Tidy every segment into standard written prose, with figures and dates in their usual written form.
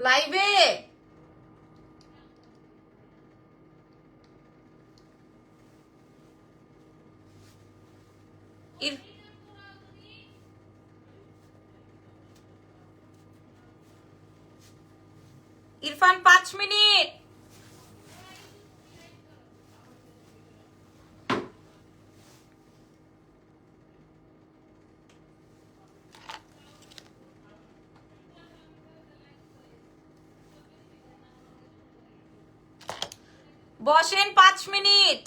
লাইভে ইরফান 5 মিনিট। বসেন 5 মিনিট।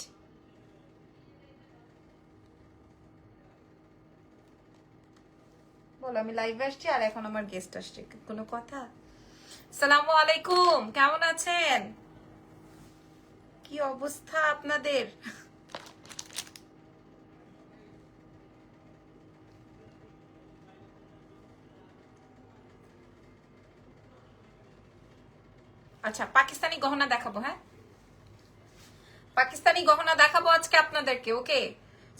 বল আমি লাইভে আসছি আর এখন আমার গেস্ট আসছে, কোনো কথা? আসসালামু আলাইকুম, কেমন আছেন? কি অবস্থা আপনাদের? আচ্ছা, পাকিস্তানি গহনা দেখাবো। হ্যাঁ, পাকিস্তানি গহনা দেখাবো আজকে আপনাদেরকে। ওকে,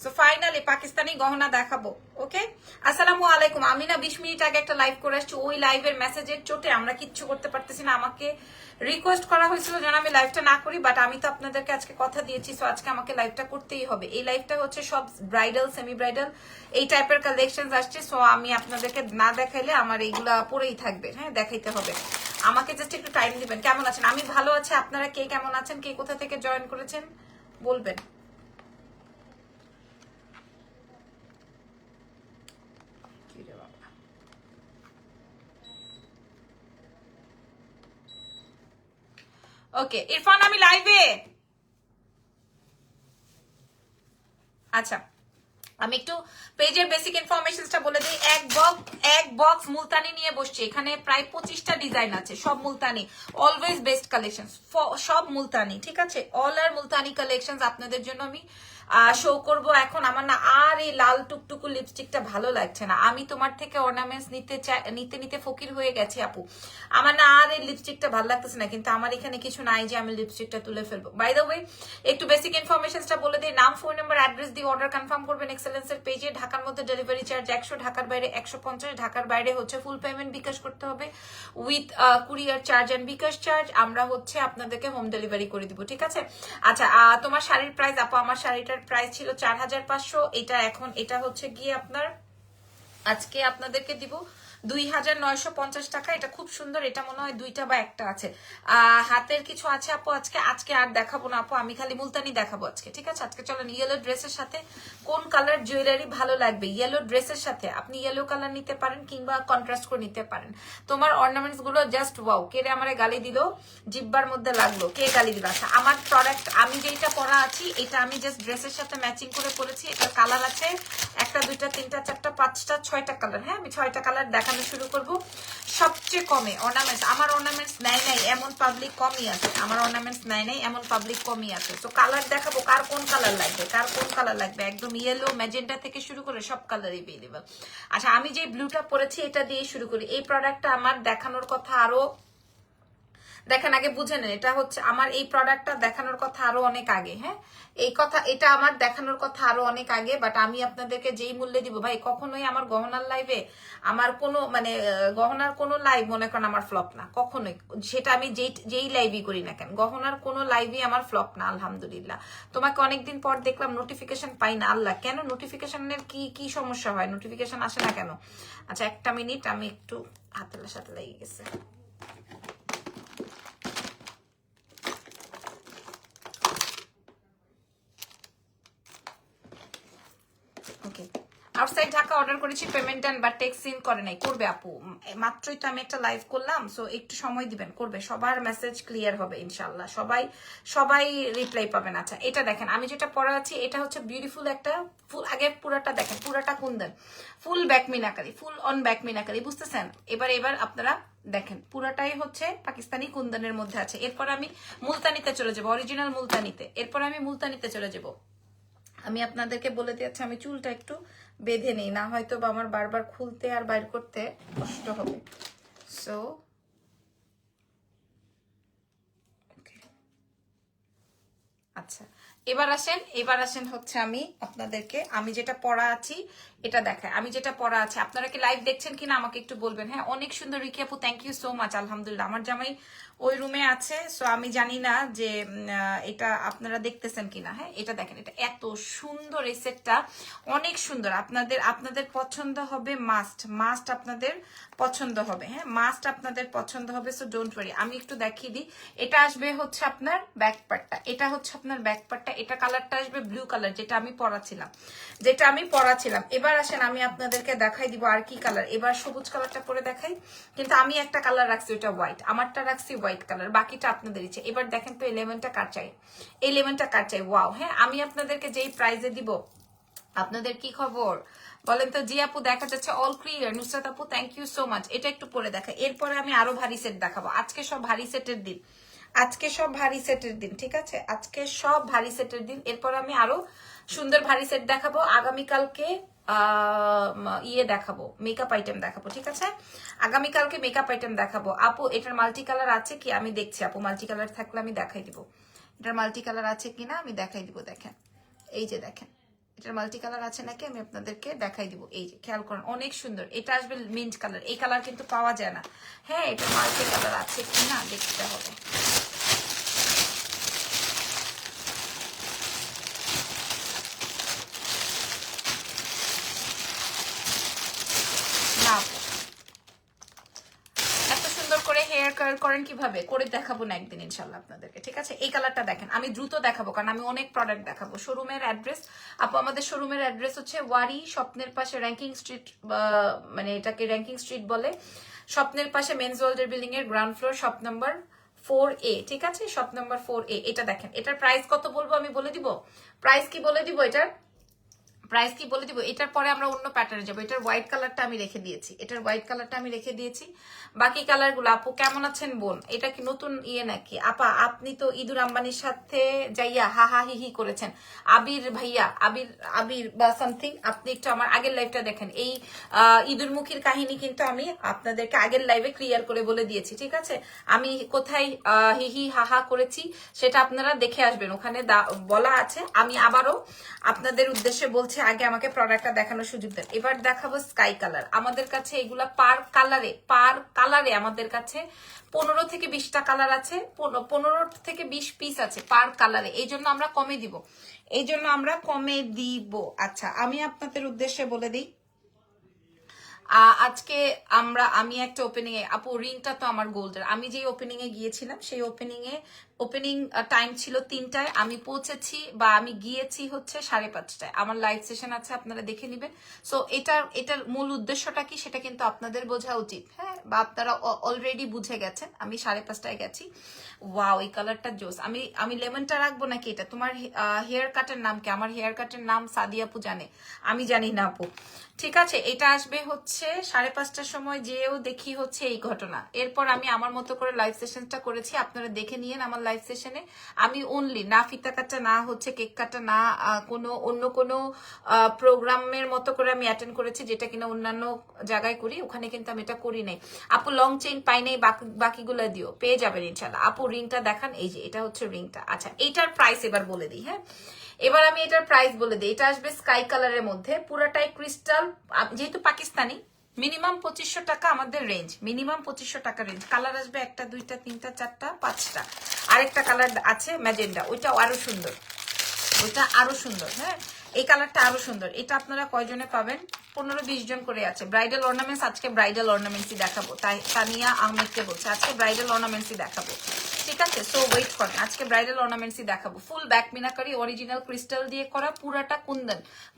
সো ফাইনালি পাকিস্তানি গহনা দেখাবো। ওকে, আসসালামু আলাইকুম। আমি না 20 মিনিট আগে একটা লাইভ করে আসছি, ওই লাইভের মেসেজের চোটে আমরা কিচ্ছু করতে পারতেছি না। আমাকে রিকোয়েস্ট করা হয়েছিল যেন আমি লাইভটা না করি, বাট আমি তো আপনাদেরকে আজকে কথা দিয়েছি, সো আজকে আমাকে লাইভটা করতেই হবে। এই লাইভটা হচ্ছে সব ব্রাইডাল, সেমি ব্রাইডাল এই টাইপের কালেকশন আসছে, সো আমি আপনাদেরকে না দেখাইলে আমার এইগুলা পরেই থাকবে। হ্যাঁ, দেখাইতে হবে। আমাকে জাস্ট একটু টাইম দিবেন। কেমন আছেন? আমি ভালো আছি, আপনারা কে কেমন আছেন, কে কোথা থেকে জয়েন করেছেন বলবেন। ওকে ইরফান, আমি লাইভে। আচ্ছা, আমি একটু পেজের বেসিক ইনফরমেশনটা বলে দিই। এক বক্স মুলতানি নিয়ে বসছি। এখানে প্রায় 25টা ডিজাইন আছে, সব মুলতানি, অলওয়েজ বেস্ট কালেকশন, সব মুলতানি। ঠিক আছে, অল আর মুলতানি কালেকশন আপনাদের জন্য আমি শো করব এখন। আমার না আর এই লাল টুকটুকু লিপস্টিকটা ভালো লাগছে না। আমি তোমার থেকে অর্নামেন্টস নিতে নিতে ফকির হয়ে গেছি আপু। আমার না আর এই লিপস্টিকটা ভালো লাগতেছে না, কিন্তু আমার এখানে কিছু নাই যে আমি লিপস্টিকটা তুলে ফেলবো। বাই দ্য ওয়ে, একটু বেসিক ইনফরমেশনটা বলে দিই। নাম, ফোন নাম্বার, অ্যাড্রেস দিয়ে অর্ডার কনফার্ম করবেন এক্সেলেন্সের পেজে। ঢাকার মধ্যে ডেলিভারি চার্জ 100, ঢাকার বাইরে 150। ঢাকার বাইরে হচ্ছে ফুল পেমেন্ট বিকাশ করতে হবে with courier charge and bKash charge. আমরা হচ্ছে আপনাদেরকে হোম ডেলিভারি করে দিব। ঠিক আছে। আচ্ছা, তোমার শাড়ির প্রাইস আপু, আমার শাড়িটার প্রাইস ছিল 4500। এটা হচ্ছে গিয়ে আপনার আজকে আপনাদেরকে দিব 2950 টাকা। এটা খুব সুন্দর, এটা মনে হয় দুইটা বা একটা আছে। হাতের কিছু আছে আপু আজকে আর দেখাবো না আপু, আমি খালি মুলতানি দেখাবো আজকে। ঠিক আছে, আজকে চলেন। ইয়েলো ড্রেসের সাথে কোন কালার জুয়েলারি ভালো লাগবে? ইয়েলো ড্রেসের সাথে আপনি ইয়েলো কালার নিতে পারেন কিংবা কন্ট্রাস্ট করে নিতে পারেন। তোমার অর্নামেন্টস গুলো জাস্ট ওয়াও। কে রে আমারে গালি দিল, জিব্বার মধ্যে লাগলো, কে গালি দিল? আচ্ছা, আমার প্রোডাক্ট আমি যেটা পরা আছি এটা আমি জাস্ট ড্রেসের সাথে ম্যাচিং করে পরেছি। এটার কালার আছে 1টা 2টা 3টা 4টা 5টা 6টা কালার। হ্যাঁ, আমি 6টা কালার দেখানো শুরু করব। সবচেয়ে কমে অর্নামেন্টস, আমার অর্নামেন্টস নাই এমন পাবলিক কমই আছে। আমার অর্নামেন্টস নাই এমন পাবলিক কমই আছে। তো কালার দেখাবো, কার কোন কালার লাগবে, একদম ইয়েলো ম্যাজেন্টা থেকে শুরু করে সব কালারই এভেলেবল। আচ্ছা, আমি যে ব্লুটা পরেছি এটা দিয়ে শুরু করি। এই প্রোডাক্টটা আমার দেখানোর কথা আরো, দেখেন আগে বুঝে নেন, এটা হচ্ছে আমার এই প্রোডাক্টটা দেখানোর কথা আরো অনেক আগে। হ্যাঁ, এটা আমার দেখানোর কথা আরো অনেক আগে, বাট আমি আপনাদেরকে যেই মূল্যে দিব ভাই, কখনোই আমার গহনার লাইভে আমার কোনো গহনার কোনো লাইভ মনে করেন আমার ফ্লপ না কখনোই। সেটা আমি যেই লাইভই করি না কেন, গহনার কোনো লাইভই আমার ফ্লপ না আলহামদুলিল্লাহ। তোমাকে অনেকদিন পর দেখলাম, নোটিফিকেশন পাই না। আল্লাহ, কেন নোটিফিকেশনের কি সমস্যা হয়? নোটিফিকেশন আসে না কেন? আচ্ছা, একটা মিনিট, আমি একটু হাতের সাথে লেগে গেছে। ওকে, আউটসাইড ঢাকা অর্ডার করেছি, payment done, but text seen করে নাই। করবে আপু, মাত্রই তো আমি একটা লাইভ করলাম, সো একটু সময় দিবেন, করবে। সবার মেসেজ ক্লিয়ার হবে ইনশাআল্লাহ, সবাই রিপ্লাই পাবেন। আচ্ছা, এটা দেখেন আমি যেটা পরা আছি, এটা হচ্ছে বিউটিফুল একটা ফুল। আগে পুরাটা দেখেন, পুরাটা Kundan, full back meenakari, full on back meenakari, বুঝতেছেন? এবার আপনারা দেখেন, পুরাটাই হচ্ছে পাকিস্তানি কুন্দনের মধ্যে আছে। এরপর আমি মুলতানিতে চলে যাবো, অরিজিনাল মুলতানিতে। এরপর আমি মুলতানিতে চলে যাবো। আমি আপনাদেরকে বলে দিচ্ছি, আমি চুলটা একটু বেঁধে নেই, না হয়তো বা আমার বারবার খুলতে আর বাইর করতে কষ্ট হবে। সো আচ্ছা, এবার আসেন হচ্ছে আমি আপনাদেরকে আমি যেটা পড়া আছি এটা দেখায়। আমি যেটা পড়া আছে, আপনারা কি লাইভ দেখছেন কিনা আমাকে একটু বলবেন। হ্যাঁ, অনেক সুন্দর রিকি আপু, থ্যাংক ইউ সো মাচ। আলহামদুলিল্লাহ, আমার জামাই ওই রুমে আছে, সো আমি জানি না যে এটা আপনারা দেখতেছেন কিনা। হ্যাঁ, এটা দেখেন, এটা এত সুন্দর, এই সেটটা অনেক সুন্দর। আপনাদের পছন্দ হবে, মাস্ট আপনাদের পছন্দ হবে। হ্যাঁ, মাস্ট আপনাদের পছন্দ হবে, সো ডোন্ট ওয়ারি। আমি একটু দেখিয়ে দিই। এটা আসবে হচ্ছে আপনার ব্যাক পার্টটা, এটা হচ্ছে আপনার ব্যাক পার্টটা, এটা কালারটা আসবে ব্লু কালার, যেটা আমি পরাছিলাম। এবার আসেন আমি আপনাদেরকে দেখাই দিব আর কি কালার। এবার সবুজ কালারটা পরে দেখাই, কিন্তু আমি একটা কালার রাখছি, ওইটা হোয়াইট, আমারটা রাখছি হোয়াইট কালার, বাকিটা আপনাদের ইচ্ছে। এবার দেখেন তো এলিমেন্টটা কার চাই, এলিমেন্টটা কার চাই। ওয়াও। হ্যাঁ, আমি আপনাদেরকে যেই প্রাইজে দিব, আপনাদের কি খবর বলেন তো। জি আপু, দেখা যাচ্ছে, অল ক্লিয়ার। নুসরাত আপু, থ্যাংক ইউ সো মাচ। এটা একটু পরে দেখা, এরপরে আমি আরো ভারী সেট দেখাবো। আজকে সব ভারী সেটের দিন, ঠিক আছে, আজকে সব ভারী সেটের দিন। এরপর আমি আরো সুন্দর ভারী সেট দেখাবো। আগামীকালকে দেখাবো, মেকআপ আইটেম দেখাবো, ঠিক আছে। আগামীকালকে মেকআপ আইটেম দেখাবো। আপু এটার মাল্টি কালার আছে কি, আমি দেখছি আপু, মাল্টি কালার থাকলে আমি দেখাই দিব। এটার মাল্টি কালার আছে কিনা আমি দেখাই দিব। দেখেন, এই যে দেখেন, এটার মাল্টি কালার আছে নাকি আমি আপনাদেরকে দেখাই দিব। এই যে খেয়াল করেন, অনেক সুন্দর। এটা আসবে মিন্ট কালার, এই কালার কিন্তু পাওয়া যায় না। হ্যাঁ, এটা মাল্টি কালার আছে কিনা দেখতে হবে। না, এত সুন্দর করে হেয়ার কালার করেন কিভাবে করে দেখাবো না একদিন ইনশাল্লাহ আপনাদেরকে, ঠিক আছে। এই কালারটা দেখেন, আমি দ্রুত দেখাবো কারণ আমি অনেক প্রোডাক্ট দেখাবো। শোরুমের অ্যাড্রেস আপু, আমাদের শোরুমের অ্যাড্রেস হচ্ছে ওয়ারি, স্বপ্নের পাশে র্যাঙ্কিং স্ট্রিট, মানে এটাকে র্যাঙ্কিং স্ট্রিট বলে। স্বপ্নের পাশে মেন্স ওয়ার্ল্ডের বিল্ডিং এর ground floor, shop number 4A, ঠিক আছে, শপ নাম্বার 4A। এটা দেখেন, এটার প্রাইস কত বলবো আমি বলে দিব। প্রাইস কি বলে দিব এটার, এটার পরে আমরা অন্য প্যাটার্নে যাবো। এটার হোয়াইট কালারটা আমি রেখে দিয়েছি, বাকি কালার গুলো। আপু কেমন আছেন বোন, এটা কি নতুন নাকি? আপা আপনি তো ইদুর আম্বানির সাথে যাইয়া হা হা হি হি করেছেন। আবির ভাইয়া, আবির বা সামথিং, আপনি একটু আমার আগের লাইভটা দেখেন। এই ইদুর মুখীর কাহিনী কিন্তু আমি আপনাদেরকে আগের লাইভে ক্লিয়ার করে বলে দিয়েছি, ঠিক আছে। আমি কোথায় হি হি হা হা করেছি সেটা আপনারা দেখে আসবেন, ওখানে বলা আছে। আমি আবারও আপনাদের উদ্দেশ্যে বলছি, আগে আমাকে প্রোডাক্টটা দেখানোর সুযোগ দেন। এবার দেখাবো স্কাই কালার। আমাদের কাছে এগুলা পার কালারে আমাদের কাছে 15 থেকে 20টা কালার আছে, 15 থেকে 20 পিস আছে পার কালারে। এই জন্য আমরা কমে দিব। আচ্ছা, আমি আপনাদের উদ্দেশ্যে বলে দিই, আজকে আমি একটা ওপেনিং এ, আপু রিংটা তো আমার গোল্ডের, আমি যে ওপেনিং এ গিয়েছিলাম সেই ওপেনিং টাইম ছিল 3টায়, আমি পৌঁছেছি বা আমি গিয়েছি হচ্ছে 5:30টায়। আমার লাইভ সেশন আছে, আপনারা দেখে নেবেন। সো এটার মূল উদ্দেশ্যটা কি সেটা কিন্তু আপনাদের বোঝা উচিত। হ্যাঁ, বা আপনারা অলরেডি বুঝে গেছেন, আমি 5:30টায় গেছি। ওয়াও, এই কালারটা জোস। আমি লেমনটা রাখবো নাকি এটা? তোমার হেয়ার কাটের নাম কি? আমার হেয়ার কাটের নাম সাদিয়া আপু জানে, আমি জানি না আপু। ঠিক আছে, এটা আসবে হচ্ছে 5:30টার সময়, যেও দেখি হচ্ছে এই ঘটনা। এরপর আমি আমার মতো করে লাইভ সেশনটা করেছি, আপনারা দেখে নিয়েন আমার লাইভ সেশনে। আমি অনলি না ফিতা কাটা, না হচ্ছে কেক কাটা, না অন্য কোনো প্রোগ্রামের মতো করে আমি অ্যাটেন্ড করেছি, যেটা কিনা অন্যান্য জায়গায় করি, ওখানে কিন্তু আমি এটা করি নাই। আপু লং চেইন পাই নাই, বাকিগুলো দিও, পেয়ে যাবেন ইনশাল্লাহ। আপু রিংটা দেখান, এই যে এটা হচ্ছে রিংটা। আচ্ছা, এইটার প্রাইস এবার বলে দিই। হ্যাঁ, এবার আমি এটার প্রাইস বলে দিই। এটা আসবে স্কাই কালারের মধ্যে, পুরাটাই ক্রিস্টাল, যেহেতু পাকিস্তানি, মিনিমাম 2500 টাকা আমাদের রেঞ্জ, মিনিমাম 2500 টাকা রেঞ্জ। কালার আসবে 1টা 2টা 3টা 4টা 5টা। আরেকটা কালার আছে ম্যাজেন্ডা, ওইটাও আরো সুন্দর, হ্যাঁ, এই কালারটা আরো সুন্দর। এটা আপনারা কয়জনে পাবেন? 15-20 জন করে আছে। ব্রাইডাল অর্নামেন্টস, আজকে ব্রাইডাল অর্নামেন্টসই দেখাবো। তাই তানিয়া আহমেদকে বলছে আজকে ব্রাইডাল অর্নামেন্টসই দেখাবো, ঠিক আছে। সো ওয়েট করেন, আজকে ব্রাইডাল অর্নামেন্টসই দেখাবো। Full back meenakari, original crystal দিয়ে করা, পুরাটা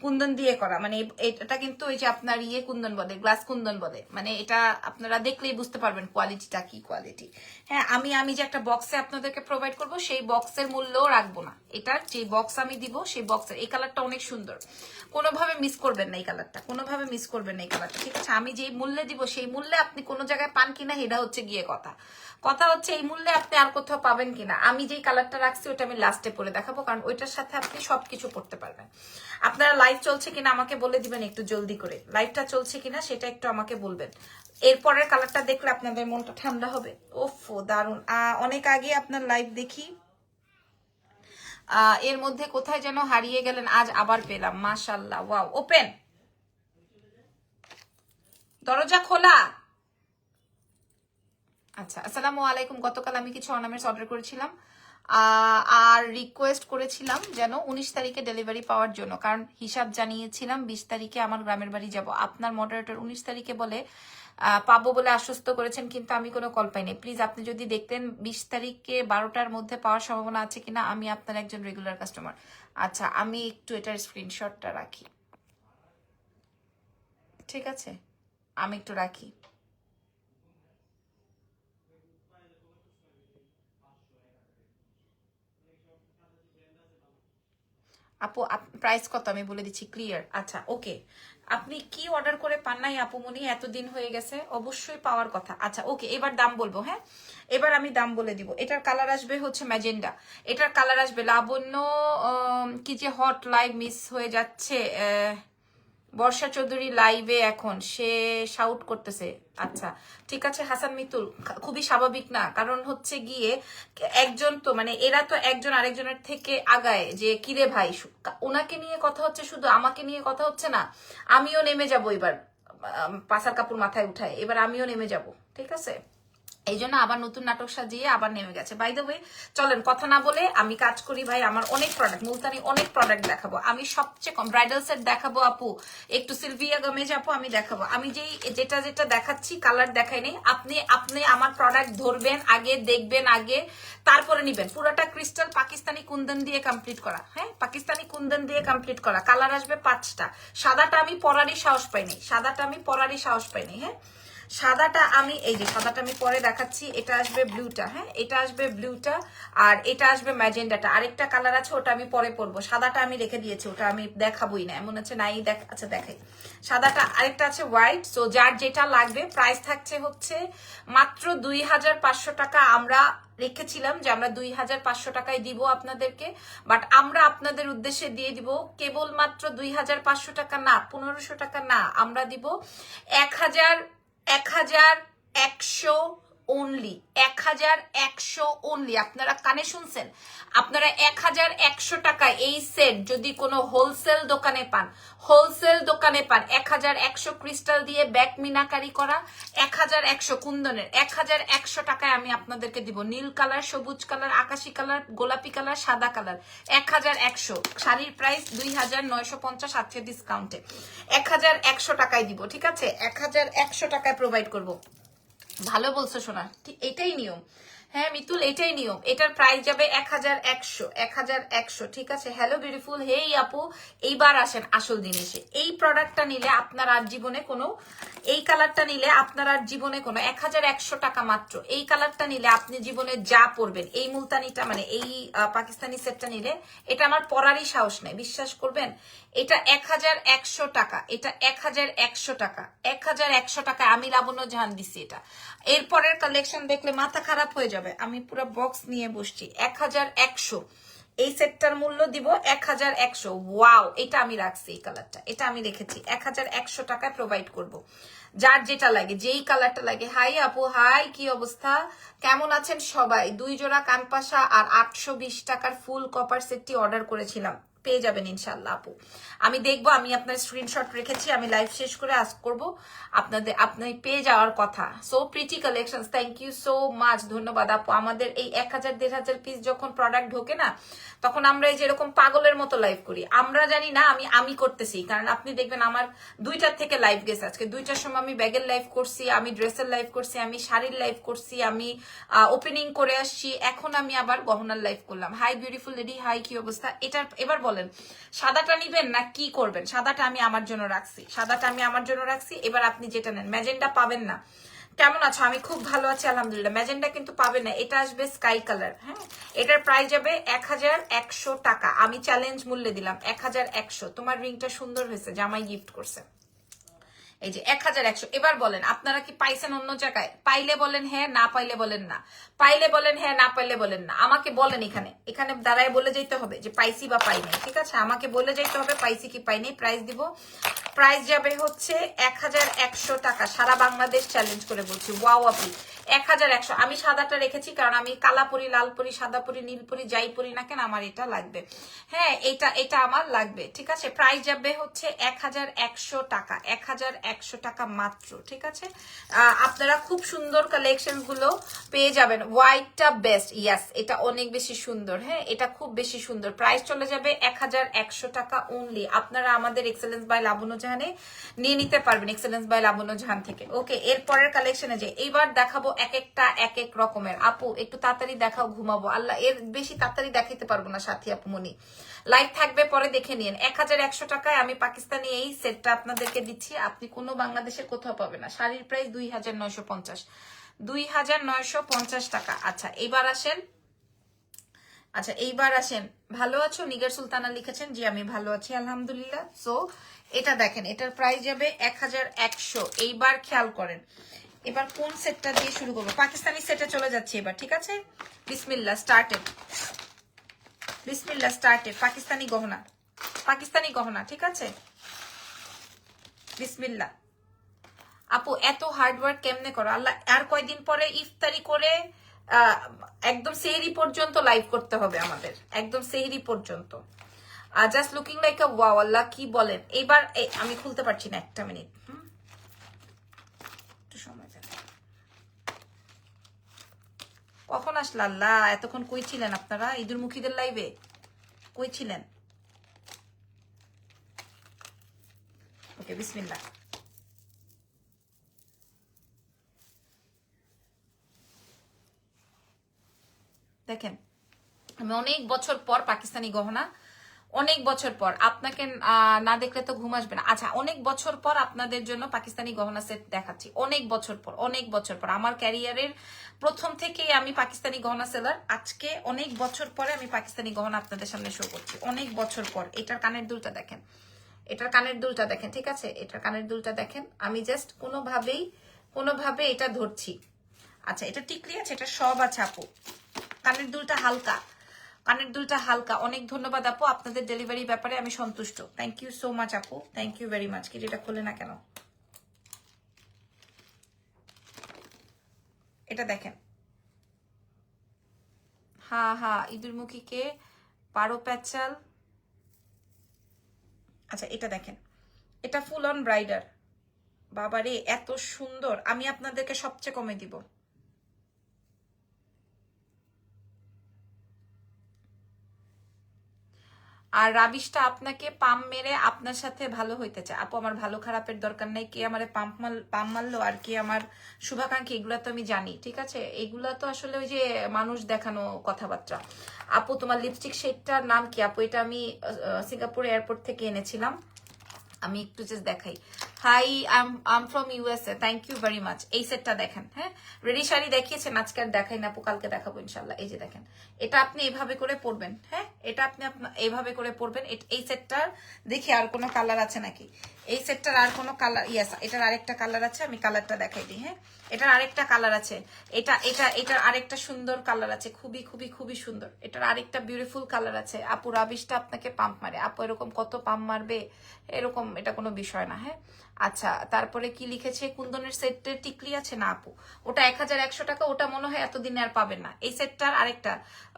কুন্দন দিয়ে করা। মানে এটা কিন্তু ওই যে আপনার কুন্দন বলে, গ্লাস কুন্দন বলে। মানে এটা আপনারা দেখলেই বুঝতে পারবেন কোয়ালিটিটা কি কোয়ালিটি। হ্যাঁ, আমি যে একটা বক্সে আপনাদেরকে প্রোভাইড করব, সেই বক্সের মূল্যও রাখবো না। এটার যে বক্স আমি দিব সেই বক্সের, এই কালারটা অনেক সুন্দর, কোনোভাবে মিস করবেন না এই কালারটা, ঠিক আছে। আমি যেই মূল্যে দিব সেই মূল্যে আপনি কোনো জায়গায় পান কিনা এটা হচ্ছে গিয়ে কথা হচ্ছে এই মূল্যে আপনি আর কোথাও পাবেন কিনা। আমি যেই কালারটা রাখছি ওটা আমি লাস্টে পরে দেখাবো, কারণ ওইটার সাথে আপনি সবকিছু পড়তে পারবেন। আপনারা লাইভ চলছে কিনা আমাকে বলে দিবেন একটু জলদি করে, লাইভটা চলছে কিনা সেটা একটু আমাকে বলবেন। এরপরের কালারটা দেখলে আপনাদের মনটা ঠান্ডা হবে। ওফো দারুন, অনেক আগে আপনার লাইভ দেখি, এর মধ্যে কোথায় যেন হারিয়ে গেলেন, আজ আবার পেলাম, মাশাআল্লাহ। ওয়াও, ওপেন, দরজা খোলা। আচ্ছা, আসসালামু আলাইকুম। গতকাল আমি কিছু অর্নামেন্টস অর্ডার করেছিলাম আর রিকোয়েস্ট করেছিলাম যেন 19 তারিখে ডেলিভারি পাওয়ার জন্য, কারণ হিসাব জানিয়েছিলাম 20 তারিখে আমার গ্রামের বাড়ি যাব। আপনার মডারেটর 19 তারিখে বলে পাবো বলে আশ্বস্ত করেছেন, কিন্তু আমি কোনো কল পাইনি। প্লিজ আপনি যদি দেখতেন 20 তারিখে 12টার মধ্যে পাওয়ার সম্ভাবনা আছে কিনা। আমি আপনার একজন রেগুলার কাস্টমার। আচ্ছা, আমি একটু এটার স্ক্রিনশটটা রাখি, ঠিক আছে? আমি একটু রাখি। আপু প্রাইস কত আমি বলে দিচ্ছি, ক্লিয়ার। আচ্ছা, ওকে। আপনি কি অর্ডার করে পান নাই আপুমনি? এতদিন হয়ে গেছে, অবশ্যই পাওয়ার কথা। আচ্ছা, ওকে, এবার দাম বলবো। হ্যাঁ, এবার আমি দাম বলে দিব। এটার কালার আসবে হচ্ছে ম্যাজেন্ডা, এটার কালার আসবে লাবণ্য। কি যে হট লাইভ মিস হয়ে যাচ্ছে। বর্ষা চৌধুরী লাইভে এখন, সে শাউট করতেছে। আচ্ছা, ঠিক আছে হাসান মিতুল, খুবই স্বাভাবিক না, কারণ হচ্ছে গিয়ে একজন তো মানে এরা তো একজন আরেকজনের থেকে আগায়, যে কিরে ভাই ওনাকে নিয়ে কথা হচ্ছে, শুধু আমাকে নিয়ে কথা হচ্ছে না। আমিও নেমে যাব এবার, পাশার কাপড় মাথায় উঠায়, এবার আমিও নেমে যাব, ঠিক আছে? এই জন্য আবার নতুন নাটক সাজিয়ে আবার নেমে গেছে। বাই দ্য ওয়ে, চলেন কথা না বলে আমি কাজ করি ভাই। আমার অনেক প্রোডাক্ট, মুলতানি অনেক প্রোডাক্ট দেখাবো। আমি সবচেয়ে কম ব্রাইডাল সেট দেখাবো আপু, একটু সিলভিয়া গমেজ আপু আমি দেখাবো। আমি যেটা যেটা দেখাচ্ছি কালার দেখাই নেই। আপনি আমার প্রোডাক্ট ধরবেন আগে, দেখবেন আগে, তারপরে নিবেন। পুরোটা ক্রিস্টাল পাকিস্তানি কুন্দন দিয়ে কমপ্লিট করা। হ্যাঁ, পাকিস্তানি কুন্দন দিয়ে কমপ্লিট করা। কালার আসবে 5টা। সাদাটা আমি পরারই সাহস পাইনি, সাদাটা আমি পরারই সাহস পাইনি। হ্যাঁ, সাদাটা আমি এই যে সাদাটা আমি পরে দেখাচ্ছি। এটা আসবে ব্লুটা, হ্যাঁ এটা আসবে ব্লুটা, আর এটা আসবে ম্যাজেন্ডাটা। আরেকটা কালার আছে, ওটা আমি পরে পরবো। সাদাটা আমি রেখে দিয়েছি, ওটা আমি দেখাবোই না, এমন আছে নাই। আচ্ছা দেখাই সাদাটা। আরেকটা আছে হোয়াইট। সো যার যেটা লাগবে, প্রাইস থাকছে হচ্ছে মাত্র 2500 টাকা। আমরা রেখেছিলাম যে আমরা 2500 টাকায় দিব আপনাদেরকে, বাট আমরা আপনাদের উদ্দেশ্যে দিয়ে দিব কেবলমাত্র 2500 টাকা না, 1500 টাকা না, আমরা দিব 1100 অনলি, 1100 অনলি। আপনারা কানে শুনছেন? আপনারা 1100 টাকায় এই সেট যদি কোনো হোলসেল দোকানে পান, 1100 ক্রিস্টাল দিয়ে ব্যাক মিনাকারি করা, 1100 কুন্দনের, 1100 টাকায় আমি আপনাদেরকে দিব। নীল কালার, সবুজ কালার, আকাশি কালার, গোলাপি কালার, সাদা কালার, 1100। শাড়ির প্রাইস 2950 আছে ডিসকাউন্টে, 1100 টাকায় দিব, ঠিক আছে? 1100 টাকায় প্রোভাইড করব। ভালো বলছো সোনা, ঠিক এটাই নিয়ম। হ্যাঁ মিতুল, এটাই নিয়ম। এটার প্রাইস যাবে 1100, ঠিক আছে? হ্যালো বিউটিফুল, হেই আপু, এইবার আসেন আসল জিনিসে। এই প্রোডাক্টটা নিলে আপনার আর জীবনে কোনো, এই কালারটা নিলে আপনার আর জীবনে কোনো 1100 টাকা মাত্র। এই কালারটা নিলে আপনি জীবনে যা পরবেন, এই মুলতানিটা মানে এই পাকিস্তানি সেটটা নিলে, এটা আমার পরারই সাহস নেই, বিশ্বাস করবেন। এটা 1100 টাকা, এটা 1100 টাকা, 1100 টাকা আমি লাবণ্য জাহান দিছি এটা। এরপরের কালেকশন দেখলে মাথা খারাপ হয়ে যাবে। আমি পুরো বক্স নিয়ে বসছি। 1100 এই সেটটার মূল্য দিব 1100। ওয়াও, এটা আমি রাখছি, এই কালারটা এটা আমি রেখেছি। 1100 টাকায় প্রোভাইড করব। যার যেটা লাগে, যেই কালারটা লাগে। হাই আপু, হাই, কি অবস্থা, কেমন আছেন সবাই? 2 জোড়া কানপাশা আর 820 টাকার ফুল কপার সেটটি অর্ডার করেছিলাম, পেয়ে যাবেন ইনশাল্লাহ আপু। আমি দেখবো, আমি আপনার স্ক্রিনশট রেখেছি, আমি লাইভ শেষ করে আস্ক করবো আপনাদের, আপনি পেয়ে যাওয়ার কথা। So pretty collection, thank you so much, ধন্যবাদ আপু। আমাদের এই 1000-1500 পিস যখন প্রোডাক্ট ঢোকে না, তখন আমরা এই যেরকম পাগলের মতো লাইভ করি। আমরা জানি না আমি করতেছি, কারণ আপনি দেখবেন আমার 2টার থেকে লাইভ গেছে। আজকে 2টার সময় আমি ব্যাগের লাইভ করছি, আমি ড্রেসের লাইভ করছি, আমি শাড়ির লাইভ করছি, আমি ওপেনিং করে আসছি, এখন আমি আবার গহনার লাইভ করলাম। হাই বিউটিফুল লেডি, হাই, কি অবস্থা? এবার বলেন সাদাটা নিবেন না কি করবেন? সাদাটা আমি আমার জন্য রাখছি, সাদাটা আমি আমার জন্য রাখছি। এবার আপনি যেটা নেন, ম্যাজেন্ডা পাবেন না। কেমন আছো? আমি খুব ভালো আছি আলহামদুলিল্লাহ। ম্যাজেন্ডা কিন্তু পাবেন না, এটা আসবে স্কাই কালার। হ্যাঁ, এটার প্রাইস যাবে 1100 টাকা। আমি চ্যালেঞ্জ মূল্যে দিলাম 1100। তোমার রিংটা সুন্দর হয়েছে, জামাই গিফট করছে। এই যে 1100। এবার বলেন আপনারা কি পাইছেন অন্য জায়গায়? পাইলে বলেন হ্যাঁ, না পাইলে বলেন না। পাইলে বলেন হ্যাঁ, না পাইলে বলেন না। আমাকে বলেন, এখানে দাঁড়ায় বলে যেতে হবে যে পাইছি বা পাই নাই, ঠিক আছে? আমাকে বলে যেতে হবে পাইছি কি পাই নাই। প্রাইস দিব, প্রাইস যাবে হচ্ছে 1100 টাকা। সারা বাংলাদেশ চ্যালেঞ্জ করে বলছি। ওয়াও আপু, 1100। আমি সাদাটা রেখেছি কারণ আমি কালা পরি, লাল পরি, সাদা পরি, নীল পরি, যাই পরি না কেন আমার এটা লাগবে। হ্যাঁ, এটা আমার লাগবে, ঠিক আছে। প্রাইস যাবে হচ্ছে 1100 টাকা, 1100 টাকা মাত্র, ঠিক আছে। আপনারা খুব সুন্দর কালেকশন গুলো পেয়ে যাবেন। হোয়াইটটা বেস্ট, ইয়াস, এটা অনেক বেশি সুন্দর। হ্যাঁ, এটা খুব বেশি সুন্দর। প্রাইস চলে যাবে 1100 টাকা অনলি। আপনারা আমাদের এক্সেলেন্স বাই লাবণ্য জাহানে নিয়ে নিতে পারবেন, এক্সেলেন্স বাই লাবণ্য জাহান থেকে। ওকে, এরপরের কালেকশনে যে এইবার দেখাবো এক একটা এক এক রকমের। আপু একটু তাড়াতাড়ি দেখাও, ঘুমাবো। আল্লাহ, এর বেশি তাড়াতাড়ি দেখাইতে পারবো না সাথী আপু মনি। লাইভ থাকবে, পরে দেখে নিন। 1100 টাকায় আমি পাকিস্তানি এই সেটটা আপনাদেরকে দিচ্ছি, আপনি কোনো বাংলাদেশের কোথাও পাবেন না। শাড়ির প্রাইস 2950, 2950 টাকা। আচ্ছা এইবার আসেন, আচ্ছা এইবার আসেন। ভালো আছো? নিগার সুলতানা লিখেছেন, জি আমি ভালো আছি আলহামদুলিল্লাহ। সো এটা দেখেন, এটার প্রাইস যাবে 1100। এইবার খেয়াল করেন, এবার কোন সেটটা দিয়ে শুরু করবো? পাকিস্তানি সেটে চলে যাচ্ছে এবার, ঠিক আছে। বিসমিল্লাহ, স্টার্টেড, বিসমিল্লাহ, স্টার্টেড। পাকিস্তানি গহনা, পাকিস্তানি গহনা, ঠিক আছে। বিসমিল্লাহ। আপু এত হার্ড ওয়ার্ক কেমনে করো? আল্লাহ, আর কয়দিন পরে ইফতারি করে একদম সেহরি পর্যন্ত লাইভ করতে হবে আমাদের, একদম সেহরি পর্যন্ত। Just looking like a wow. Allah কি বলেন? এইবার আমি খুলতে পারছি না, একটা মিনিট, একটু সময় দেন। কখন আসলে? আল্লাহ, এতক্ষণ কই ছিলেন আপনারা? ঈদুল মুখীদের লাইভে কই ছিলেন? ওকে, বিসমিল্লাহ। দেখেন, আমি অনেক বছর পর পাকিস্তানি গহনা, অনেক বছর পর আপনাকে না দেখলে তো ঘুম আসবে না। আচ্ছা, অনেক বছর পর আপনাদের জন্য পাকিস্তানি গহনা সেট দেখাচ্ছি। অনেক বছর পর, অনেক বছর পর, আমার ক্যারিয়ারের প্রথম থেকেই আমি পাকিস্তানি গহনা সেলার। আজকে অনেক বছর পরে আমি পাকিস্তানি গহনা আপনাদের সামনে শো করছি, অনেক বছর পর। এটার কানের দুলটা দেখেন, এটার কানের দুলটা দেখেন, ঠিক আছে। এটার কানের দুলটা দেখেন, আমি জাস্ট কোনোভাবে এটা ধরছি। আচ্ছা, এটা টিকলি আছে, এটা সব আছে আপু। কানের দুলটা হালকা, কানের দুলটা হালকা। অনেক ধন্যবাদ আপু, আপনাদের ডেলিভারি ব্যাপারে আমি সন্তুষ্ট। থ্যাংক ইউ সো মাচ আপু, থ্যাংক ইউ ভেরি মাচ। কি এটা খুলে না কেন? এটা দেখেন, হ্যাঁ হ্যাঁ, ঈদুলমুখীকে পারো প্যাচাল। আচ্ছা এটা দেখেন, এটা ফুল অন ব্রাইডার। বাবারে এত সুন্দর, আমি আপনাদেরকে সবচেয়ে কমে দিব। আর রাবিশটা আপনাকে পাম মেরে আপনার সাথে ভালো হইতে চায়। আপু আমার ভালো খারাপের দরকার নাই, কে আমার পাম মারলো আর কে আমার শুভাকাঙ্ক্ষী, এগুলা তো আমি জানি, ঠিক আছে। এগুলা তো আসলে ওই যে মানুষ দেখানো কথাবার্তা। আপু তোমার লিপস্টিক শেডটার নাম কি? আপু এটা আমি সিঙ্গাপুর এয়ারপোর্ট থেকে এনেছিলাম। আমি একটু জাস্ট দেখাই। Hi, I'm from USA, thank you very much. এই সেটটা দেখেন, হ্যাঁ রেডি শাড়ি দেখিয়েছেন, আজকে আর দেখাই না আপু, কালকে দেখাবো ইনশাল্লাহ। এই যে দেখেন, এটা আপনি এইভাবে করে পরবেন, হ্যাঁ এটা আপনি এইভাবে করে পরবেন। এই সেটটার দেখি আর কোনো কালার আছে নাকি। এই সেটটার আর কোনো কালার, ইয়েস এটার আরেকটা কালার আছে, আমি কালারটা দেখাই দিই। হ্যাঁ, এটার আরেকটা কালার আছে, এটার আরেকটা সুন্দর কালার আছে, খুবই খুবই খুবই সুন্দর। এটার আরেকটা বিউটিফুল কালার আছে। আপু রাবিশটা আপনাকে পাম্প মারে। আপু এরকম কত পাম্প মারবে, এরকম এটা কোনো বিষয় না। হ্যাঁ, আচ্ছা তারপরে কি লিখেছে? কুন্দনের সেটের টিকলি আছে না আপু, ওটা 1100 টাকা, ওটা মনে হয় এতদিনে আর পাবেন না। এই সেটটার আরেকটা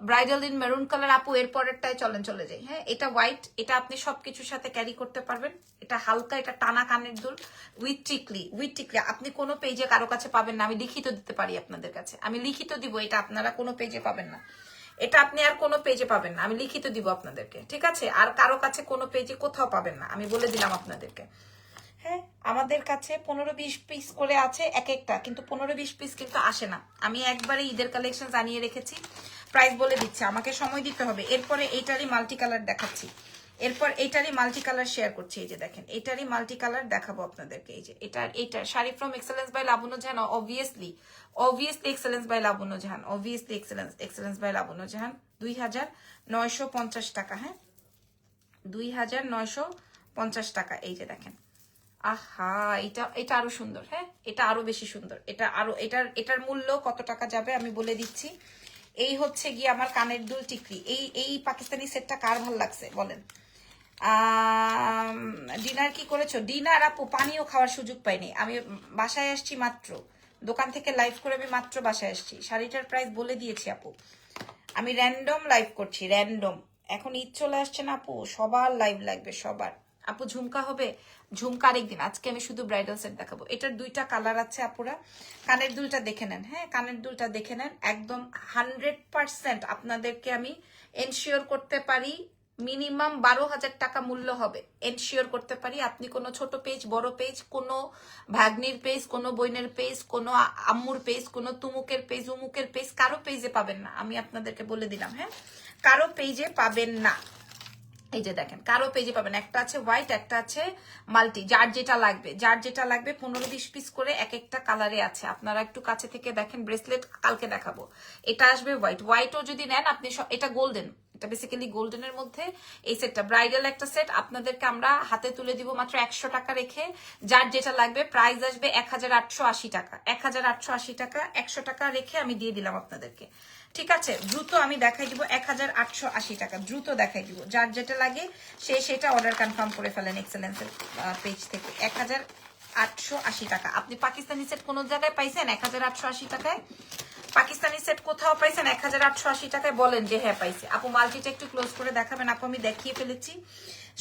ব্রাইডাল ইন মেরুন কালার, আপু এর পরেরটায় চলেন চলে যাই। হ্যাঁ, এটা হোয়াইট, এটা আপনি সবকিছুর সাথে ক্যারি করতে পারবেন। এটা হালকা, এটা টানা কানের দুল উইথ টিকলি, উইথ টিকলি। আপনি কোনো পেজে কারো কাছে পাবেন না, আমি লিখিত দিতে পারি আপনাদের কাছে, আমি লিখিত দিব। এটা আপনারা কোনো পেজে পাবেন না, এটা আপনি আর কোনো পেজে পাবেন না, আমি লিখিত দিব আপনাদেরকে, ঠিক আছে। আর কারো কাছে কোনো পেজে কোথাও পাবেন না, আমি বলে দিলাম আপনাদেরকে। হ্যাঁ, আমাদের কাছে 15-20 পিস করে আছে এক একটা, কিন্তু 15-20 পিস কিন্তু আসে না। আমি একবারে ঈদের কালেকশন জানিয়ে রেখেছি, প্রাইস বলে দিচ্ছি, আমাকে সময় দিতে হবে। এরপরে এইটারই মাল্টি কালার দেখাচ্ছি, এরপর এইটারই মাল্টি কালার শেয়ার করছি। এই যে দেখেন, এইটারই মাল্টি কালার দেখাবো আপনাদেরকে। এই যে এটা sari from excellence by Labonno Jahan, obviously excellence by Labonno Jahan, obviously excellence by Labonno Jahan. 2950 taka. হ্যাঁ, 2950 টাকা। এই যে দেখেন, আহা এটা আরো সুন্দর। হ্যাঁ, এটা আরো বেশি সুন্দর। এটা আরো এটার মূল্য কত টাকা যাবে আমি বলে দিচ্ছি। এই হচ্ছে গিয়ে আমার কানের দুল টিকলি। এই পাকিস্তানি সেটটা কার ভাল লাগছে বলেন? ডিনার কি করেছো? ডিনার আপু পানিও খাওয়ার সুযোগ পাইনি, আমি বাসায় আসছি মাত্র, দোকান থেকে লাইভ করে আমি মাত্র বাসায় আসছি, শাড়িটার প্রাইস বলে দিয়েছি আপু। আমি র্যান্ডম লাইভ করছি, র্যান্ডম। এখন ঈদ চলে আসছে না আপু, সবার লাইভ লাগবে, সবার। আপু ঝুমকা হবে, ঝুমকা আরেকদিন, আজকে আমি শুধু ব্রাইডাল সেট দেখাবো। এটার 2টা কালার আছে আপুরা। কানের দুলটা দেখে নেন, হ্যাঁ কানের দুলটা দেখে নেন, একদম 100% আপনাদেরকে আমি এনশিওর করতে পারি মিনিমাম 12,000 টাকা মূল্য হবে, এনশিওর করতে পারি। আপনি কোনো ছোট পেজ, বড় পেজ, কোনো ভাগ্নির পেজ, কোনো বোনের পেজ, কোনো আম্মুর পেজ, কোনো তুমুকের পেজ, উমুকের পেজ, কারো পেজে পাবেন না, আমি আপনাদেরকে বলে দিলাম। হ্যাঁ কারো পেজে পাবেন না, এই যে দেখেন কারো পেজে পাবেন। একটা আছে হোয়াইট, একটা আছে মাল্টি, যার যেটা লাগবে, যার যেটা লাগবে 15-20 পিস করে এক একটা কালারে আছে। আপনারা একটু কাছে থেকে দেখেন, ব্রেসলেট কালকে দেখাবো। এটা আসবে হোয়াইট, হোয়াইটও যদি নেন আপনি, এটা গোল্ডেন, এটা বেসিক্যালি গোল্ডেনের মধ্যে এই সেটটা ব্রাইডাল একটা সেট। আপনাদেরকে আমরা হাতে তুলে দিব মাত্র 100 টাকা রেখে, যার যেটা লাগবে। প্রাইস আসবে 1880 টাকা, 1880 টাকা, 100 টাকা রেখে আমি দিয়ে দিলাম আপনাদেরকে। ঠিক আছে, দ্রুত আমি দেখাই দিব 1880 টাকা, দ্রুত দেখাই দিব। যার যেটা লাগে সে সেটা অর্ডার কনফার্ম করে ফেলেন এক্সেলেন্সের পেজ থেকে। 1880 টাকা। আপনি পাকিস্তানি সেট কোন জায়গায় পাইছেন 1880 টাকায়? পাকিস্তানি সেট কোথাও পাইছেন 1880 টাকায়? বলেন যে হ্যাঁ পাইছে। আপু মাল্টিটা একটু ক্লোজ করে দেখাবেন আপু, আমি দেখিয়ে ফেলেছি।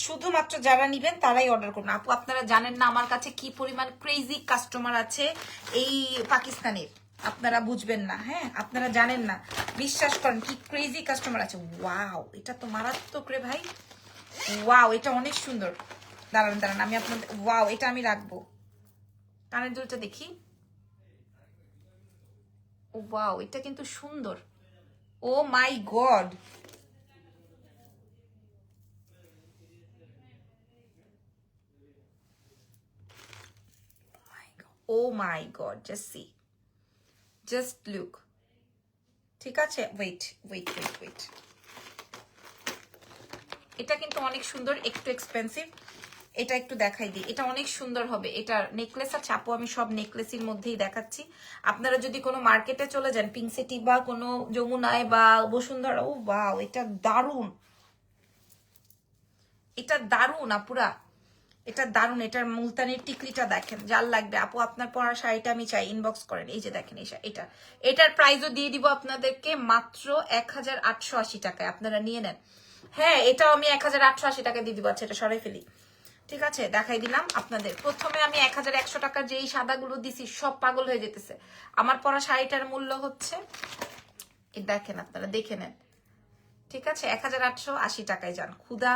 শুধুমাত্র যারা নিবেন তারাই অর্ডার করুন আপু। আপনারা জানেন না আমার কাছে কি পরিমাণ ক্রেজি কাস্টমার আছে এই পাকিস্তানের, আপনারা বুঝবেন না। হ্যাঁ আপনারা জানেন না, বিশ্বাস করেন কি ক্রেজি কাস্টমার আছে। ওয়াও এটা তো মারাত্মক রে ভাই, ওয়াও এটা অনেক সুন্দর। দাঁড়ান দাঁড়ান আমি আপনাদের, ওয়াও এটা আমি রাখবো। কানের দুলটা দেখি, ওয়াও এটা কিন্তু সুন্দর। Oh my God, oh my God, just see, just look. ঠিক আছে, ওয়েট ওয়েট ওয়েট ওয়েট, এটা কিন্তু অনেক সুন্দর, একটু এক্সপেন্সিভ। এটা একটু দেখাই দিই, এটা অনেক সুন্দর হবে। এটার নেকলেস আছে আপু, আমি সব নেকলেসের মধ্যেই দেখাচ্ছি। আপনারা যদি কোনো মার্কেটে চলে যান, পিঙ্ক সিটি বা কোনো যমুনায় বা বসুন্ধরা, ও ওয়াও এটা দারুণ, এটা দারুণ আপুরা, এটা দারুণ। এটার মুলতানির টিকলিটা দেখেন, যার লাগবে আপু আপনার পরা শাড়িটা আমি চাই ইনবক্স করেন। এই যে দেখেন এটা, এটার প্রাইসও দিয়ে দিব আপনাদেরকে মাত্র 1880 টাকায়, আপনারা নিয়ে নেন। হ্যাঁ এটাও আমি 1880 টাকা দিয়ে দিব। আচ্ছা এটা সরাই ফেলি, ঠিক আছে দেখাই দিলাম আপনাদের। প্রথমে আমি 1100 টাকার যে এই সাদাগুলো দিছি সব পাগল হয়ে যেতেছে। আমার পরা শাড়িটার মূল্য হচ্ছে, দেখেন আপনারা দেখে নেন, ঠিক আছে 1880 টাকায় যান, ক্ষুধা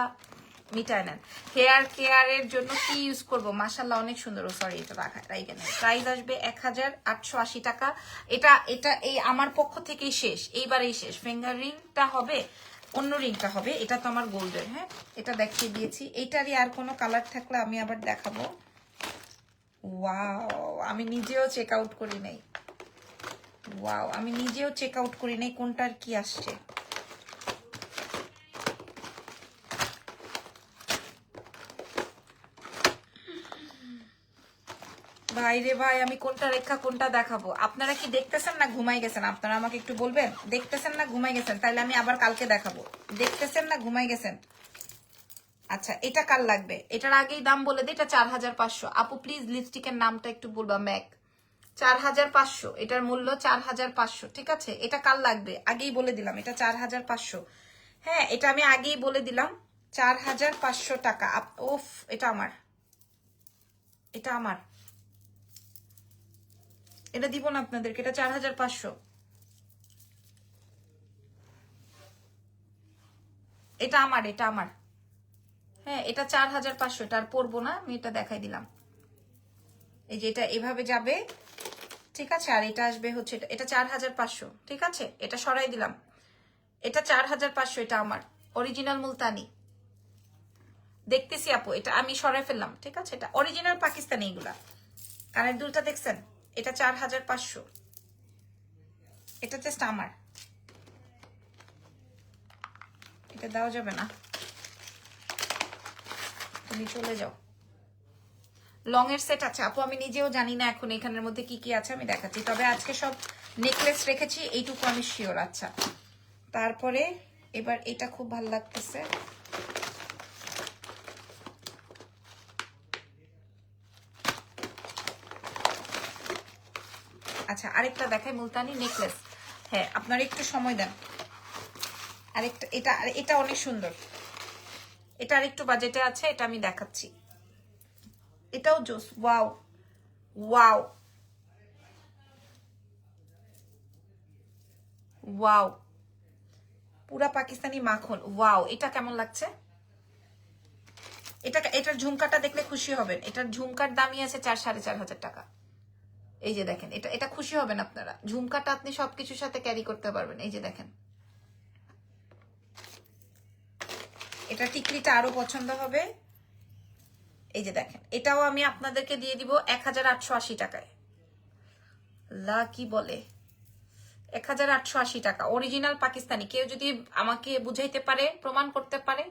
মিটায় নেন। হেয়ার কেয়ারের জন্য কি ইউজ করবো, মাশাল্লাহ অনেক সুন্দর। সরি এটা রাইখে নেন। প্রাইস আসবে 1880 টাকা। এটা এই আমার পক্ষ থেকেই শেষ, এইবারেই শেষ। ফিঙ্গার রিংটা হবে, অন্য রিংটা হবে, এটা তো আমার গোল্ডের। হ্যাঁ এটা দেখিয়ে দিয়েছি, এইটারই আর কোনো কালার থাকলে আমি আবার দেখাবো। ওয়াও আমি নিজেও চেক আউট করি নাই, ওয়াও আমি নিজেও চেক আউট করি নাই কোনটার কি আসছে। ভাই রে ভাই, আমি কোনটা রেখা কোনটা দেখাবো? আপনারা কি দেখতেছেন না ঘুমাই গেছেন? আপনারা আমাকে একটু বলবেন, দেখতেছেন না ঘুমাই গেছেন? তাহলে আমি আবার কালকে দেখাবো। দেখতেছেন না ঘুমাই গেছেন? আচ্ছা এটা কার লাগবে? এটার আগেই দাম বলে দিই, এটা 4500। আপু প্লিজ লিপস্টিকের নামটা একটু বলবা। ম্যাক 4500, এটার মূল্য 4500। ঠিক আছে, এটা কার লাগবে আগেই বলে দিলাম, এটা 4500। হ্যাঁ এটা আমি আগেই বলে দিলাম 4500 টাকা। ওফ এটা আমার, এটা আমার, এটা দিব না আপনাদেরকে, এটা 4500। এটা আমার, এটা আমার। হ্যাঁ এটা 4500, এটা আর পরবো না আমি, এটা দেখাই দিলাম। এই যে এটা এভাবে যাবে, ঠিক আছে। আর এটা আসবে হচ্ছে এটা 4500, ঠিক আছে। এটা সরাই দিলাম, এটা 4500, এটা আমার অরিজিনাল মুলতানি। দেখতেছি আপু, এটা আমি সরাই ফেললাম, ঠিক আছে। এটা অরিজিনাল পাকিস্তানি, এগুলা কানের দুলটা দেখছেন, এটা 4500। এটা জাস্ট আমার, এটা দেওয়া যাবে না, তুমি চলে যাও। লং এর সেট আছে আপু, আমি নিজেও জানি না এখন এখানের মধ্যে কি কি আছে, আমি দেখাচ্ছি। তবে আজকে সব নেকলেস রেখেছি, এইটুকু আমি শিওর। আচ্ছা তারপরে এবার এটা খুব ভালো লাগতেছে, আচ্ছা আরেকটা দেখাই, মুলতানি নেকলেস। হ্যাঁ আপনারা একটু সময় দেন। আরেকটা, এটা অনেক সুন্দর, এটা আরেকটু বাজেটে আছে, এটা আমি দেখাচ্ছি। এটাও জোস, ওয়াও ওয়াও ওয়াও, পুরা পাকিস্তানি মাখন। ওয়াও, এটা কেমন লাগছে? এটার ঝুমকাটা দেখলে খুশি হবেন। এটার ঝুমকার দামই আছে 4,500 টাকা। এই যে দেখেন, এটা খুশি হবেন আপনারা। ঝুমকাটা আপনি সবকিছুর সাথে ক্যারি করতে পারবেন। এই যে দেখেন, এটা টিকলিটা আরো পছন্দ হবে। এই যে দেখেন, এটাও আমি আপনাদেরকে দিয়ে দিব 1,880 টাকায়। লা কি বলে, 1,880 টাকা অরিজিনাল পাকিস্তানি। কেউ যদি আমাকে বুঝাইতে পারে, প্রমাণ করতে পারে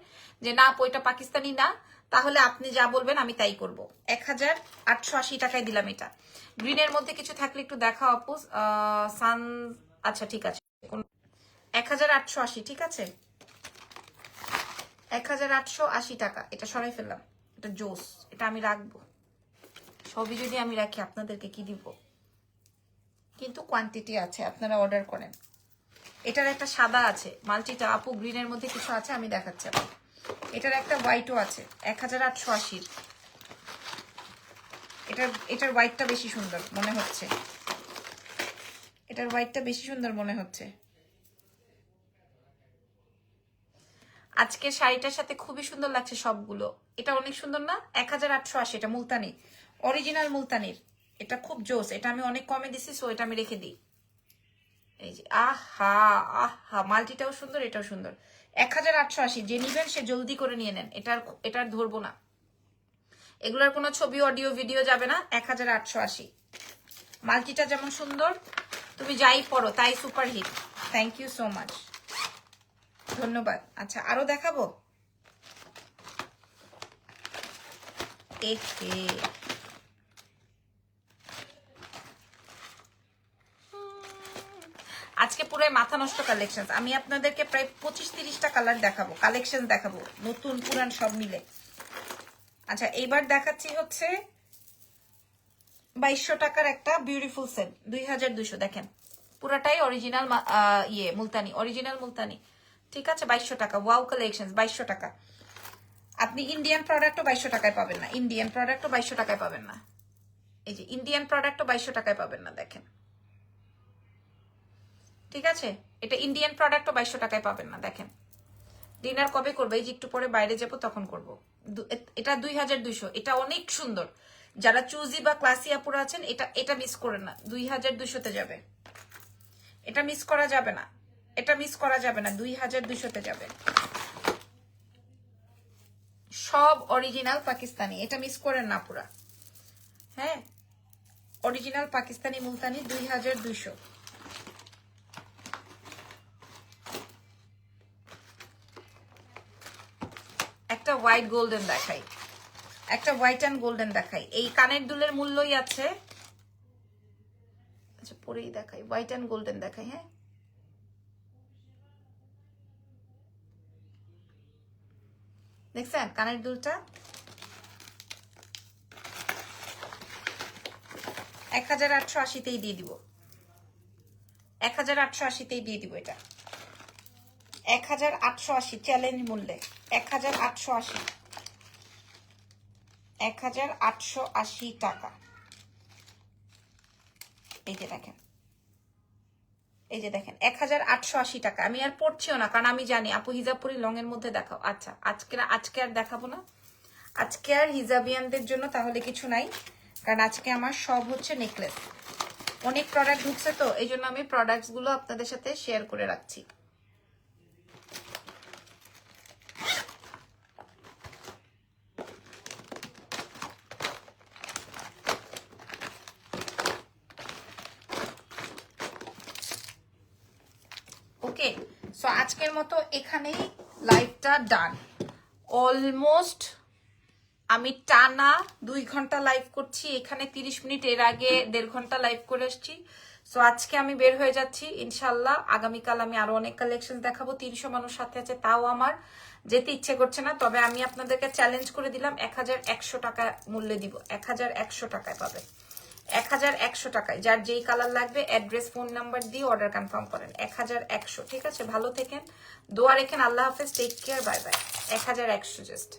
যে না আপু এটা পাকিস্তানি না, তাহলে আপনি যা বলবেন আমি তাই করব। 1,880 টাকায় দিলাম এটা। গ্রিনের মধ্যে কিছু থাকলে একটু দেখা আপু। সান, আচ্ছা ঠিক আছে, 1,880 ঠিক আছে, 1,880 টাকা। এটা সরাই ফেললাম, এটা জোস, এটা আমি রাখবো। সবই যদি আমি রাখি আপনাদেরকে কি দিব, কিন্তু কোয়ান্টিটি আছে, আপনারা অর্ডার করেন। এটার একটা সাদা আছে, মাল্টিটা আপু গ্রিনের মধ্যে কিছু আছে আমি দেখাচ্ছি আপু। এটার একটা হোয়াইটও আছে, 1,880। এটার হোয়াইটটা বেশি সুন্দর মনে হচ্ছে, এটার হোয়াইটটা বেশি সুন্দর মনে হচ্ছে। আজকে শাড়িটার সাথে খুবই সুন্দর লাগছে সবগুলো। এটা অনেক সুন্দর না? 1,880, এটা মুলতানি, অরিজিনাল মুলতানির। এটা খুব জোস, এটা আমি অনেক কমে দিছি, সো এটা আমি রেখে দিই। এই যে আহা আহা, মাল্টিটাও সুন্দর, এটাও সুন্দর। 1,880, যে নিবেন সে জলদি করে নিয়ে নেন। এটার ধরবো না, এগুলোর কোনো ছবি অডিও ভিডিও যাবে না। 1,880। মাল্টিটা যেমন সুন্দর, তুমি যাই পড়ো তাই super hit. Thank you so much, ধন্যবাদ। আচ্ছা আরো দেখাবো। একে আজকে পুরো মাথা নষ্ট কালেকশন। আমি আপনাদেরকে প্রায় 25-30টা কালার দেখাবো, কালেকশন দেখাবো, নতুন পুরান সব মিলে। আচ্ছা এইবার দেখাচ্ছি হচ্ছে 2200 টাকার একটা বিউটিফুল সেট, 2200। দেখেন পুরাটাই অরিজিনাল মুলতানি, অরিজিনাল মুলতানি। ঠিক আছে, 2200 টাকা। ওয়াও কালেকশন, 2200 টাকা। আপনি ইন্ডিয়ান প্রোডাক্টও 2200 টাকায় পাবেন না, ইন্ডিয়ান প্রোডাক্টও 2200 টাকায় পাবেন না। এই যে ইন্ডিয়ান প্রোডাক্টও 2200 টাকায় পাবেন না, দেখেন। ঠিক আছে, এটা ইন্ডিয়ান প্রোডাক্টও 2200 টাকায় পাবেন না, দেখেন। ডিনার কবে করবো? এই যে একটু পরে বাইরে যাবো তখন করব। এটা 2200, এটা অনেক সুন্দর। যারা চুজি বা ক্লাসি আপুরা আছেন, এটা মিস করেন না, 2200-তে যাবে। এটা মিস করা যাবে না, এটা মিস করা যাবে না, 2200-তে যাবে। সব অরিজিনাল পাকিস্তানি, এটা মিস করেন না পুরা। হ্যাঁ, অরিজিনাল পাকিস্তানি মুলতানি 2200। একটা হোয়াইট গোল্ডেন দেখাই, একটা হোয়াইট অ্যান্ড গোল্ডেন দেখাই। এই কানের দুলের মূল্যই আছে। আচ্ছা পরেই দেখাই, হোয়াইট অ্যান্ড গোল্ডেন দেখাই। হ্যাঁ, দেখছেন কানের দুলটা? 1,880-তেই দিয়ে দিব, 1,880-তেই দিয়ে দিব। এটা 1,880 চ্যালেঞ্জ মূল্যে, 1,880, 1,880 টাকা। এই যে দেখেন, এই যে দেখেন 1,880 টাকা। আমি আর পড়ছিও না, কারণ আমি জানি আপু হিজাবপুরি লং এর মধ্যে দেখাও। আচ্ছা আজকে আর দেখাবো না, আজকে আর হিজাবিয়ানদের জন্য তাহলে কিছু নাই, কারণ আজকে আমার সব হচ্ছে নেকলেস। অনেক প্রোডাক্ট ঢুকছে তো, এই জন্য আমি প্রোডাক্টস গুলো আপনাদের সাথে শেয়ার করে রাখছি। ওকে, সো আজকের মতো এখানেই লাইভটা ডান। অলমোস্ট আমি টানা 2 ঘন্টা লাইভ করছি, এখানে 30 মিনিট, এর আগে 1.5 ঘন্টা লাইভ করে আসছি। সো আজকে আমি বের হয়ে যাচ্ছি ইনশাল্লাহ। আগামীকাল আমি আরো অনেক কালেকশন দেখাবো। 300 মানুষ সাথে আছে, তাও আমার যেতে ইচ্ছে করছে না। তবে আমি আপনাদেরকে চ্যালেঞ্জ করে দিলাম, 1,100 টাকা মূল্যে দিব, 1,100 টাকায় পাবে, 1100 টাকায়। যার যেই কালার লাগবে অ্যাড্রেস ফোন নাম্বার দিয়ে অর্ডার কনফার্ম করেন। 1100। ঠিক আছে, ভালো থেকেন, দোয়া রেখেন। আল্লাহ হাফেজ, take care, bye bye. 1100 just.